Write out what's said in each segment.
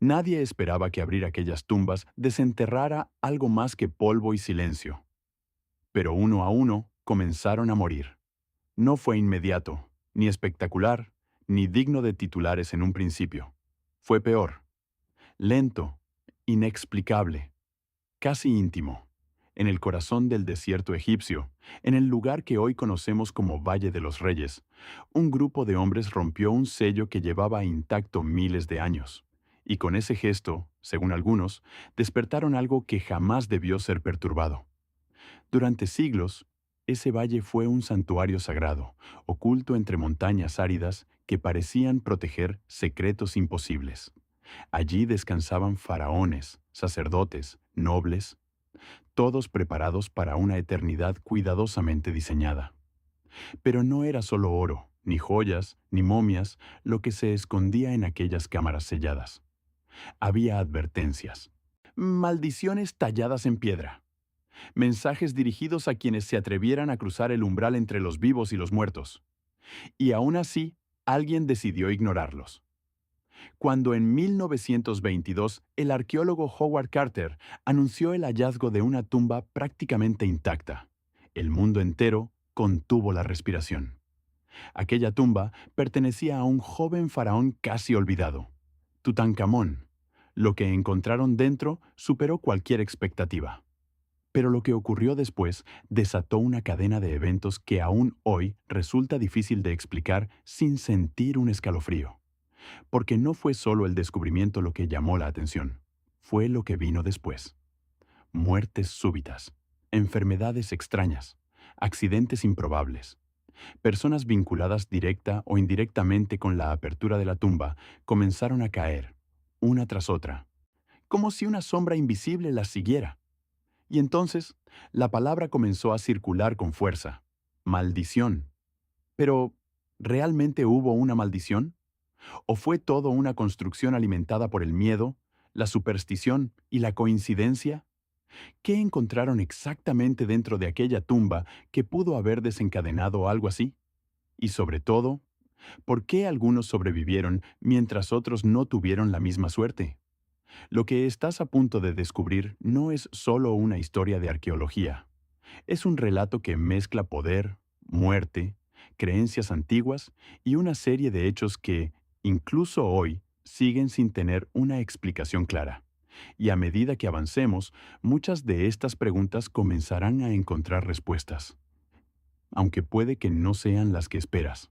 Nadie esperaba que abrir aquellas tumbas desenterrara algo más que polvo y silencio. Pero uno a uno comenzaron a morir. No fue inmediato, ni espectacular, ni digno de titulares en un principio. Fue peor, lento, inexplicable, casi íntimo, en el corazón del desierto egipcio, en el lugar que hoy conocemos como Valle de los Reyes. Un grupo de hombres rompió un sello que llevaba intacto miles de años, y con ese gesto, según algunos, despertaron algo que jamás debió ser perturbado. Durante siglos, ese valle fue un santuario sagrado, oculto entre montañas áridas que parecían proteger secretos imposibles. Allí descansaban faraones, sacerdotes, nobles, todos preparados para una eternidad cuidadosamente diseñada. Pero no era solo oro, ni joyas, ni momias lo que se escondía en aquellas cámaras selladas. Había advertencias, maldiciones talladas en piedra, mensajes dirigidos a quienes se atrevieran a cruzar el umbral entre los vivos y los muertos. Y aún así, alguien decidió ignorarlos. Cuando en 1922 el arqueólogo Howard Carter anunció el hallazgo de una tumba prácticamente intacta, el mundo entero contuvo la respiración. Aquella tumba pertenecía a un joven faraón casi olvidado, Tutankamón. Lo que encontraron dentro superó cualquier expectativa. Pero lo que ocurrió después desató una cadena de eventos que aún hoy resulta difícil de explicar sin sentir un escalofrío. Porque no fue solo el descubrimiento lo que llamó la atención, fue lo que vino después. Muertes súbitas, enfermedades extrañas, accidentes improbables. Personas vinculadas directa o indirectamente con la apertura de la tumba comenzaron a caer, una tras otra, como si una sombra invisible las siguiera. Y entonces, la palabra comenzó a circular con fuerza. Maldición. Pero, ¿realmente hubo una maldición? ¿O fue todo una construcción alimentada por el miedo, la superstición y la coincidencia? ¿Qué encontraron exactamente dentro de aquella tumba que pudo haber desencadenado algo así? Y sobre todo, ¿por qué algunos sobrevivieron mientras otros no tuvieron la misma suerte? Lo que estás a punto de descubrir no es solo una historia de arqueología. Es un relato que mezcla poder, muerte, creencias antiguas y una serie de hechos que, incluso hoy, siguen sin tener una explicación clara. Y a medida que avancemos, muchas de estas preguntas comenzarán a encontrar respuestas, aunque puede que no sean las que esperas.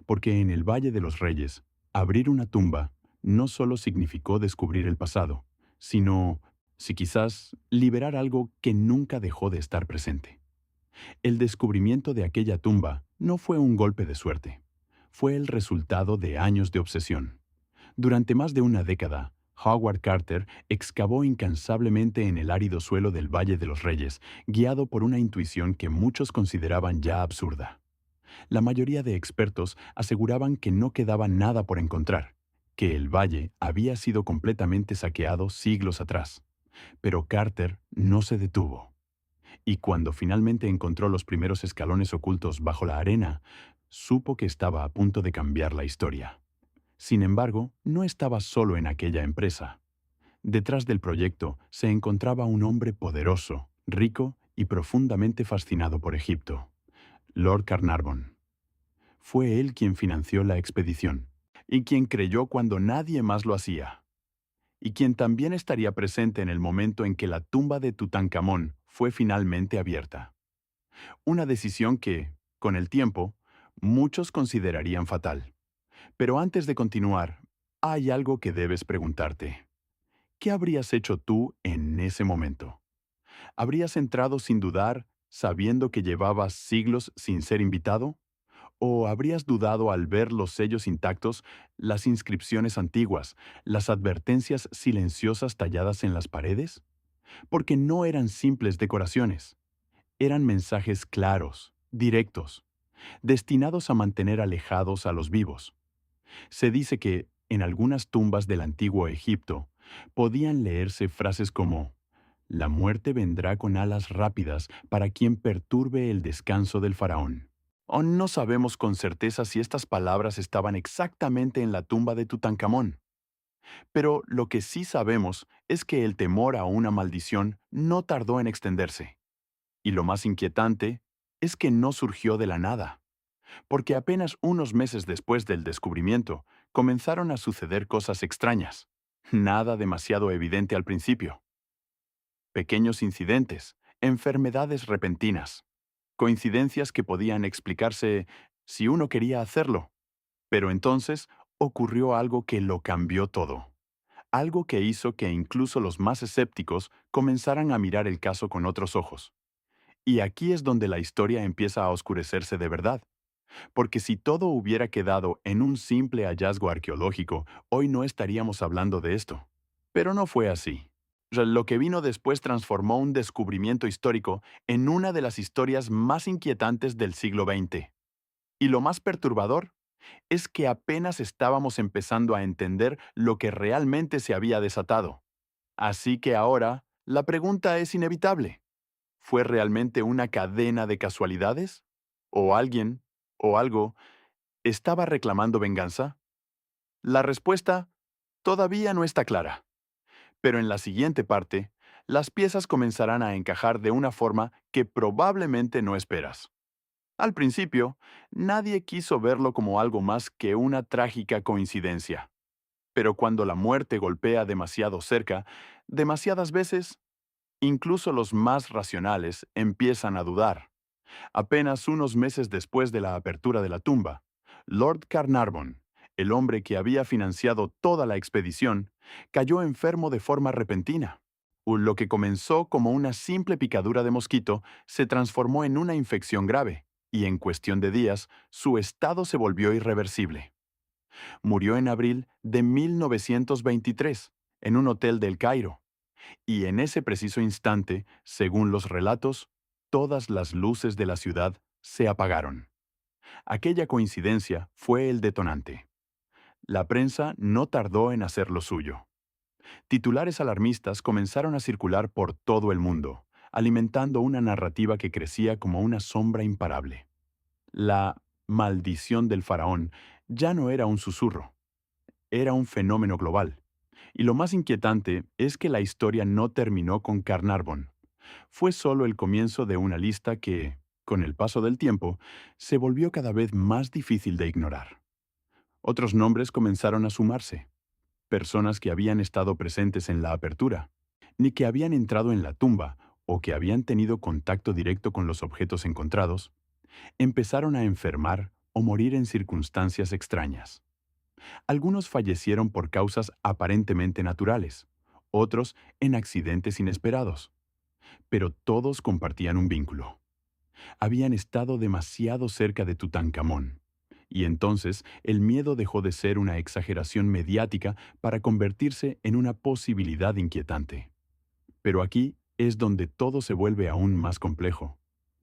Porque en el Valle de los Reyes, abrir una tumba no solo significó descubrir el pasado, sino, si quizás, liberar algo que nunca dejó de estar presente. El descubrimiento de aquella tumba no fue un golpe de suerte, fue el resultado de años de obsesión. Durante más de una década, Howard Carter excavó incansablemente en el árido suelo del Valle de los Reyes, guiado por una intuición que muchos consideraban ya absurda. La mayoría de expertos aseguraban que no quedaba nada por encontrar, que el valle había sido completamente saqueado siglos atrás. Pero Carter no se detuvo. Y cuando finalmente encontró los primeros escalones ocultos bajo la arena, supo que estaba a punto de cambiar la historia. Sin embargo, no estaba solo en aquella empresa. Detrás del proyecto se encontraba un hombre poderoso, rico y profundamente fascinado por Egipto, Lord Carnarvon. Fue él quien financió la expedición, y quien creyó cuando nadie más lo hacía, y quien también estaría presente en el momento en que la tumba de Tutankamón fue finalmente abierta. Una decisión que, con el tiempo, muchos considerarían fatal. Pero antes de continuar, hay algo que debes preguntarte. ¿Qué habrías hecho tú en ese momento? ¿Habrías entrado sin dudar, sabiendo que llevabas siglos sin ser invitado? ¿O habrías dudado al ver los sellos intactos, las inscripciones antiguas, las advertencias silenciosas talladas en las paredes? Porque no eran simples decoraciones, eran mensajes claros, directos, destinados a mantener alejados a los vivos. Se dice que, en algunas tumbas del antiguo Egipto, podían leerse frases como «La muerte vendrá con alas rápidas para quien perturbe el descanso del faraón». O no sabemos con certeza si estas palabras estaban exactamente en la tumba de Tutankamón. Pero lo que sí sabemos es que el temor a una maldición no tardó en extenderse. Y lo más inquietante es que no surgió de la nada, porque apenas unos meses después del descubrimiento comenzaron a suceder cosas extrañas. Nada demasiado evidente al principio. Pequeños incidentes, enfermedades repentinas, coincidencias que podían explicarse si uno quería hacerlo. Pero entonces ocurrió algo que lo cambió todo. Algo que hizo que incluso los más escépticos comenzaran a mirar el caso con otros ojos. Y aquí es donde la historia empieza a oscurecerse de verdad. Porque si todo hubiera quedado en un simple hallazgo arqueológico, hoy no estaríamos hablando de esto. Pero no fue así. Lo que vino después transformó un descubrimiento histórico en una de las historias más inquietantes del siglo XX. Y lo más perturbador es que apenas estábamos empezando a entender lo que realmente se había desatado. Así que ahora, la pregunta es inevitable. ¿Fue realmente una cadena de casualidades? ¿O alguien, o algo, estaba reclamando venganza? La respuesta todavía no está clara. Pero en la siguiente parte, las piezas comenzarán a encajar de una forma que probablemente no esperas. Al principio, nadie quiso verlo como algo más que una trágica coincidencia. Pero cuando la muerte golpea demasiado cerca, demasiadas veces, incluso los más racionales empiezan a dudar. Apenas unos meses después de la apertura de la tumba, Lord Carnarvon, el hombre que había financiado toda la expedición, cayó enfermo de forma repentina. Lo que comenzó como una simple picadura de mosquito se transformó en una infección grave, y en cuestión de días su estado se volvió irreversible. Murió en abril de 1923, en un hotel del Cairo, y en ese preciso instante, según los relatos, todas las luces de la ciudad se apagaron. Aquella coincidencia fue el detonante. La prensa no tardó en hacer lo suyo. Titulares alarmistas comenzaron a circular por todo el mundo, alimentando una narrativa que crecía como una sombra imparable. La maldición del faraón ya no era un susurro, era un fenómeno global. Y lo más inquietante es que la historia no terminó con Carnarvon. Fue solo el comienzo de una lista que, con el paso del tiempo, se volvió cada vez más difícil de ignorar. Otros nombres comenzaron a sumarse, personas que habían estado presentes en la apertura, ni que habían entrado en la tumba o que habían tenido contacto directo con los objetos encontrados, empezaron a enfermar o morir en circunstancias extrañas. Algunos fallecieron por causas aparentemente naturales, otros en accidentes inesperados, pero todos compartían un vínculo. Habían estado demasiado cerca de Tutankamón, y entonces el miedo dejó de ser una exageración mediática para convertirse en una posibilidad inquietante. Pero aquí es donde todo se vuelve aún más complejo,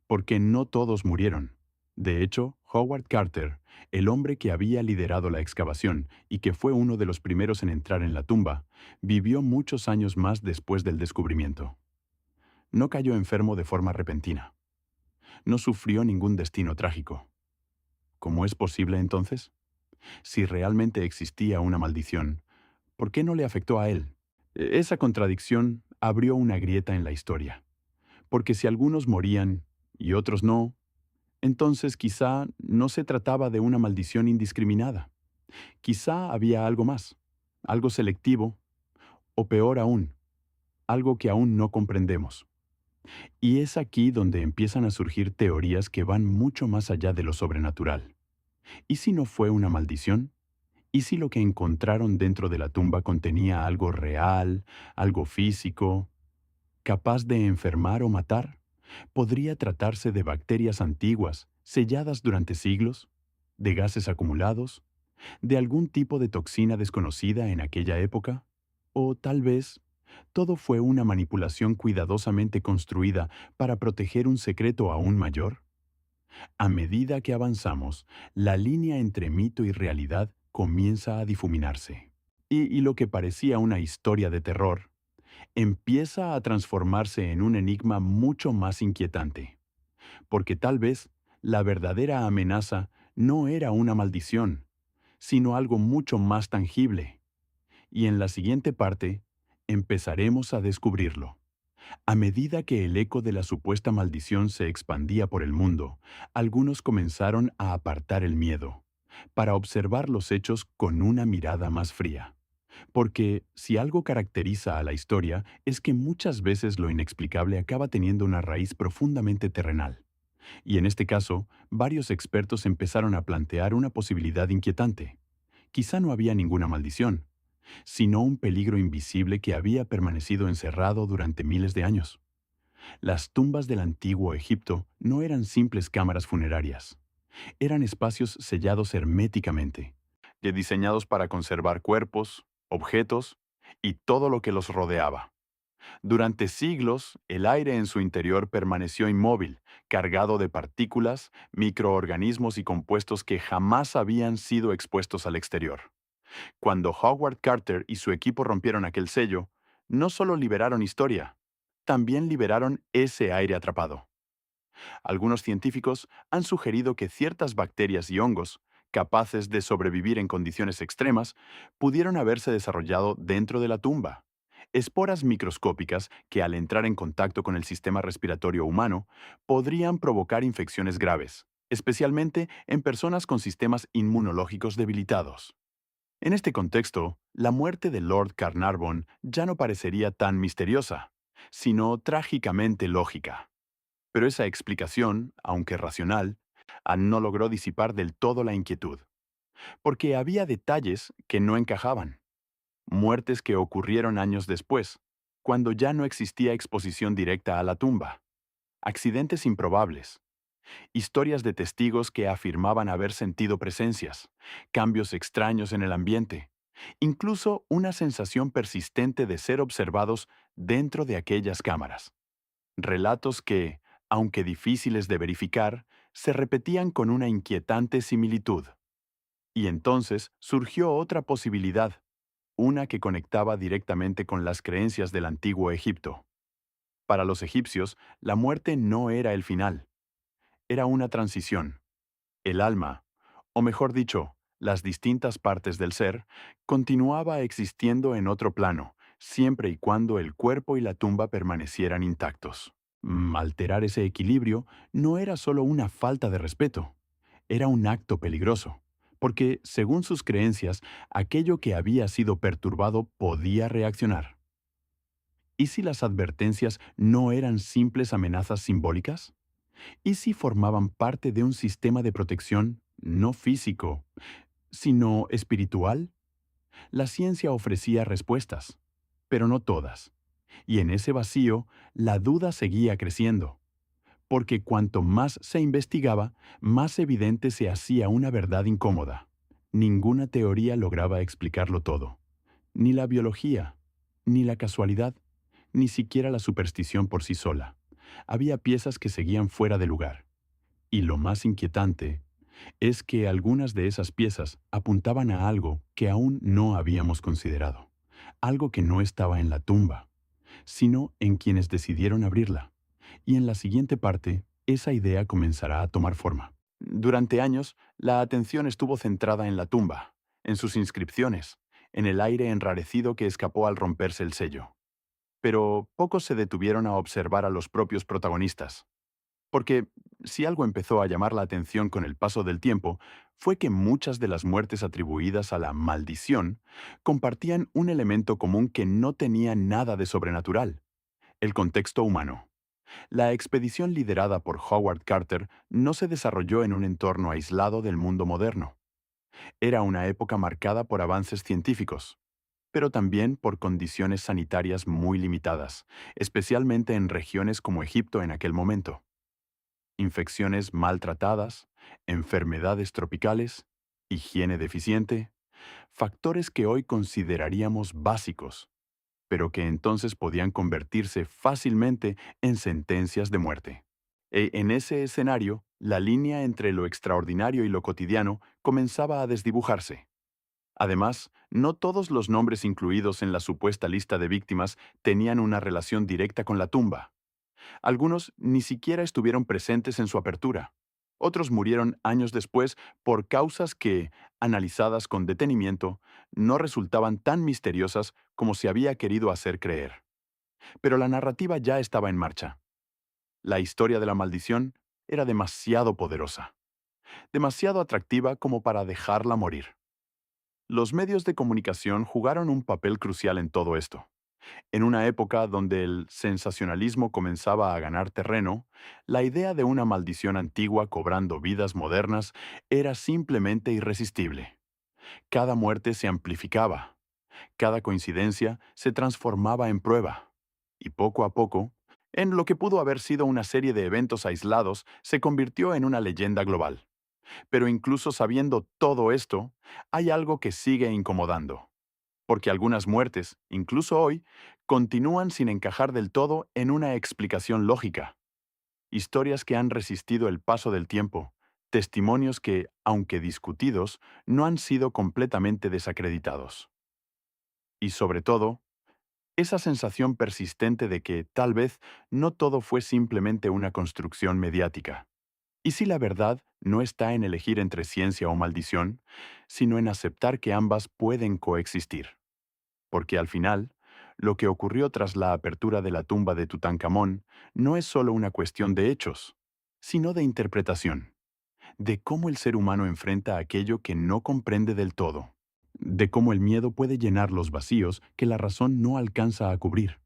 porque no todos murieron. De hecho, Howard Carter, el hombre que había liderado la excavación y que fue uno de los primeros en entrar en la tumba, vivió muchos años más después del descubrimiento. No cayó enfermo de forma repentina. No sufrió ningún destino trágico. ¿Cómo es posible entonces? Si realmente existía una maldición, ¿por qué no le afectó a él? Esa contradicción abrió una grieta en la historia, porque si algunos morían y otros no, entonces quizá no se trataba de una maldición indiscriminada. Quizá había algo más, algo selectivo, o peor aún, algo que aún no comprendemos. Y es aquí donde empiezan a surgir teorías que van mucho más allá de lo sobrenatural. ¿Y si no fue una maldición? ¿Y si lo que encontraron dentro de la tumba contenía algo real, algo físico, capaz de enfermar o matar? ¿Podría tratarse de bacterias antiguas, selladas durante siglos? ¿De gases acumulados? ¿De algún tipo de toxina desconocida en aquella época? ¿O tal vez todo fue una manipulación cuidadosamente construida para proteger un secreto aún mayor? A medida que avanzamos, la línea entre mito y realidad comienza a difuminarse. Y lo que parecía una historia de terror empieza a transformarse en un enigma mucho más inquietante. Porque tal vez la verdadera amenaza no era una maldición, sino algo mucho más tangible. Y en la siguiente parte, empezaremos a descubrirlo. A medida que el eco de la supuesta maldición se expandía por el mundo, algunos comenzaron a apartar el miedo, para observar los hechos con una mirada más fría. Porque si algo caracteriza a la historia es que muchas veces lo inexplicable acaba teniendo una raíz profundamente terrenal. Y en este caso, varios expertos empezaron a plantear una posibilidad inquietante. Quizá no había ninguna maldición, sino un peligro invisible que había permanecido encerrado durante miles de años. Las tumbas del antiguo Egipto no eran simples cámaras funerarias, eran espacios sellados herméticamente, y diseñados para conservar cuerpos, objetos y todo lo que los rodeaba. Durante siglos, el aire en su interior permaneció inmóvil, cargado de partículas, microorganismos y compuestos que jamás habían sido expuestos al exterior. Cuando Howard Carter y su equipo rompieron aquel sello, no solo liberaron historia, también liberaron ese aire atrapado. Algunos científicos han sugerido que ciertas bacterias y hongos, capaces de sobrevivir en condiciones extremas, pudieron haberse desarrollado dentro de la tumba. Esporas microscópicas que al entrar en contacto con el sistema respiratorio humano podrían provocar infecciones graves, especialmente en personas con sistemas inmunológicos debilitados. En este contexto, la muerte de Lord Carnarvon ya no parecería tan misteriosa, sino trágicamente lógica. Pero esa explicación, aunque racional, no logró disipar del todo la inquietud, porque había detalles que no encajaban, muertes que ocurrieron años después, cuando ya no existía exposición directa a la tumba, accidentes improbables, historias de testigos que afirmaban haber sentido presencias, cambios extraños en el ambiente, incluso una sensación persistente de ser observados dentro de aquellas cámaras. Relatos que, aunque difíciles de verificar, se repetían con una inquietante similitud. Y entonces surgió otra posibilidad, una que conectaba directamente con las creencias del antiguo Egipto. Para los egipcios, la muerte no era el final, era una transición. El alma, o mejor dicho, las distintas partes del ser, continuaba existiendo en otro plano, siempre y cuando el cuerpo y la tumba permanecieran intactos. Alterar ese equilibrio no era solo una falta de respeto, era un acto peligroso, porque, según sus creencias, aquello que había sido perturbado podía reaccionar. ¿Y si las advertencias no eran simples amenazas simbólicas? ¿Y si formaban parte de un sistema de protección no físico, sino espiritual? La ciencia ofrecía respuestas, pero no todas. Y en ese vacío, la duda seguía creciendo, porque cuanto más se investigaba, más evidente se hacía una verdad incómoda. Ninguna teoría lograba explicarlo todo. Ni la biología, ni la casualidad, ni siquiera la superstición por sí sola. Había piezas que seguían fuera de lugar. Y lo más inquietante es que algunas de esas piezas apuntaban a algo que aún no habíamos considerado, algo que no estaba en la tumba, sino en quienes decidieron abrirla. Y en la siguiente parte, esa idea comenzará a tomar forma. Durante años, la atención estuvo centrada en la tumba, en sus inscripciones, en el aire enrarecido que escapó al romperse el sello. Pero pocos se detuvieron a observar a los propios protagonistas. Porque si algo empezó a llamar la atención con el paso del tiempo, fue que muchas de las muertes atribuidas a la maldición compartían un elemento común que no tenía nada de sobrenatural: el contexto humano. La expedición liderada por Howard Carter no se desarrolló en un entorno aislado del mundo moderno. Era una época marcada por avances científicos, pero también por condiciones sanitarias muy limitadas, especialmente en regiones como Egipto en aquel momento. Infecciones maltratadas, enfermedades tropicales, higiene deficiente, factores que hoy consideraríamos básicos, pero que entonces podían convertirse fácilmente en sentencias de muerte. En ese escenario, la línea entre lo extraordinario y lo cotidiano comenzaba a desdibujarse. Además, no todos los nombres incluidos en la supuesta lista de víctimas tenían una relación directa con la tumba. Algunos ni siquiera estuvieron presentes en su apertura. Otros murieron años después por causas que, analizadas con detenimiento, no resultaban tan misteriosas como se había querido hacer creer. Pero la narrativa ya estaba en marcha. La historia de la maldición era demasiado poderosa, demasiado atractiva como para dejarla morir. Los medios de comunicación jugaron un papel crucial en todo esto. En una época donde el sensacionalismo comenzaba a ganar terreno, la idea de una maldición antigua cobrando vidas modernas era simplemente irresistible. Cada muerte se amplificaba, cada coincidencia se transformaba en prueba, y poco a poco, en lo que pudo haber sido una serie de eventos aislados, se convirtió en una leyenda global. Pero incluso sabiendo todo esto, hay algo que sigue incomodando, porque algunas muertes, incluso hoy, continúan sin encajar del todo en una explicación lógica. Historias que han resistido el paso del tiempo, testimonios que, aunque discutidos, no han sido completamente desacreditados. Y sobre todo, esa sensación persistente de que, tal vez, no todo fue simplemente una construcción mediática. ¿Y si la verdad no está en elegir entre ciencia o maldición, sino en aceptar que ambas pueden coexistir? Porque al final, lo que ocurrió tras la apertura de la tumba de Tutankamón no es solo una cuestión de hechos, sino de interpretación, de cómo el ser humano enfrenta aquello que no comprende del todo, de cómo el miedo puede llenar los vacíos que la razón no alcanza a cubrir.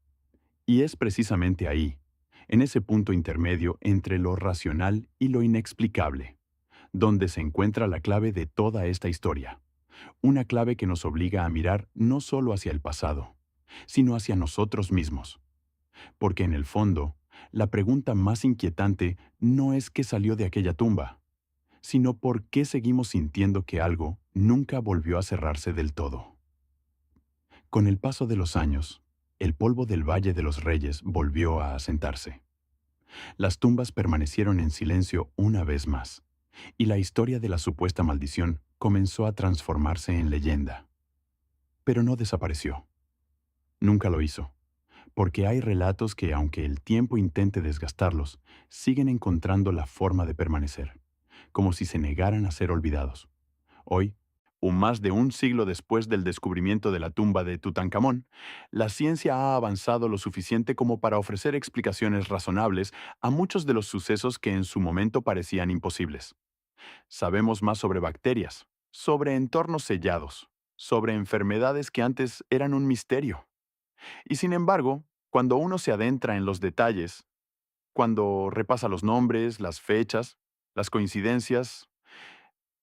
Y es precisamente ahí, en ese punto intermedio entre lo racional y lo inexplicable, donde se encuentra la clave de toda esta historia. Una clave que nos obliga a mirar no solo hacia el pasado, sino hacia nosotros mismos. Porque en el fondo, la pregunta más inquietante no es qué salió de aquella tumba, sino por qué seguimos sintiendo que algo nunca volvió a cerrarse del todo. Con el paso de los años, el polvo del Valle de los Reyes volvió a asentarse. Las tumbas permanecieron en silencio una vez más, y la historia de la supuesta maldición comenzó a transformarse en leyenda. Pero no desapareció. Nunca lo hizo, porque hay relatos que, aunque el tiempo intente desgastarlos, siguen encontrando la forma de permanecer, como si se negaran a ser olvidados. Hoy, más de un siglo después del descubrimiento de la tumba de Tutankamón, la ciencia ha avanzado lo suficiente como para ofrecer explicaciones razonables a muchos de los sucesos que en su momento parecían imposibles. Sabemos más sobre bacterias, sobre entornos sellados, sobre enfermedades que antes eran un misterio. Y sin embargo, cuando uno se adentra en los detalles, cuando repasa los nombres, las fechas, las coincidencias,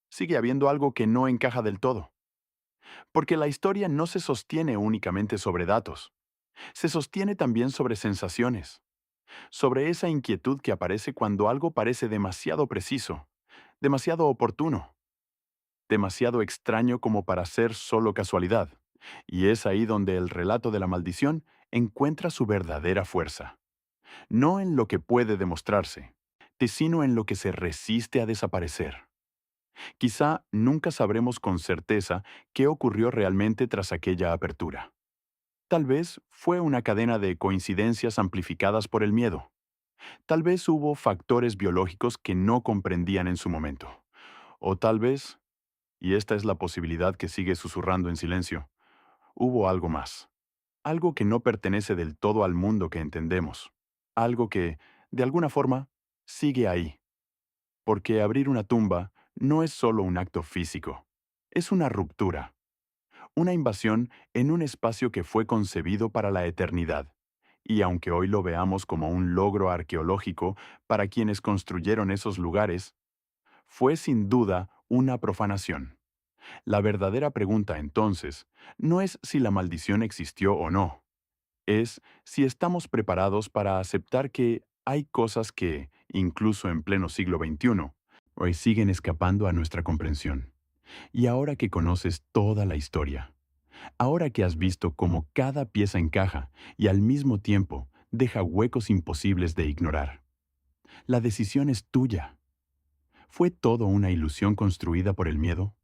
sigue habiendo algo que no encaja del todo. Porque la historia no se sostiene únicamente sobre datos, se sostiene también sobre sensaciones, sobre esa inquietud que aparece cuando algo parece demasiado preciso, demasiado oportuno, demasiado extraño como para ser solo casualidad. Y es ahí donde el relato de la maldición encuentra su verdadera fuerza. No en lo que puede demostrarse, sino en lo que se resiste a desaparecer. Quizá nunca sabremos con certeza qué ocurrió realmente tras aquella apertura. Tal vez fue una cadena de coincidencias amplificadas por el miedo. Tal vez hubo factores biológicos que no comprendían en su momento. O tal vez, y esta es la posibilidad que sigue susurrando en silencio, hubo algo más. Algo que no pertenece del todo al mundo que entendemos. Algo que, de alguna forma, sigue ahí. Porque abrir una tumba no es solo un acto físico. Es una ruptura. Una invasión en un espacio que fue concebido para la eternidad. Y aunque hoy lo veamos como un logro arqueológico para quienes construyeron esos lugares, fue sin duda una profanación. La verdadera pregunta entonces no es si la maldición existió o no, es si estamos preparados para aceptar que hay cosas que, incluso en pleno siglo XXI, hoy siguen escapando a nuestra comprensión. Y ahora que conoces toda la historia, ahora que has visto cómo cada pieza encaja y al mismo tiempo deja huecos imposibles de ignorar, la decisión es tuya. ¿Fue todo una ilusión construida por el miedo?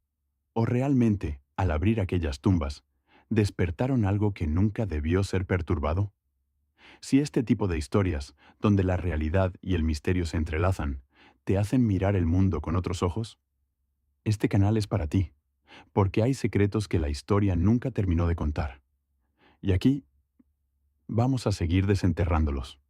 ¿O realmente, al abrir aquellas tumbas, despertaron algo que nunca debió ser perturbado? Si este tipo de historias, donde la realidad y el misterio se entrelazan, ¿Te hacen mirar el mundo con otros ojos? Este canal es para ti, porque hay secretos que la historia nunca terminó de contar. Y aquí vamos a seguir desenterrándolos.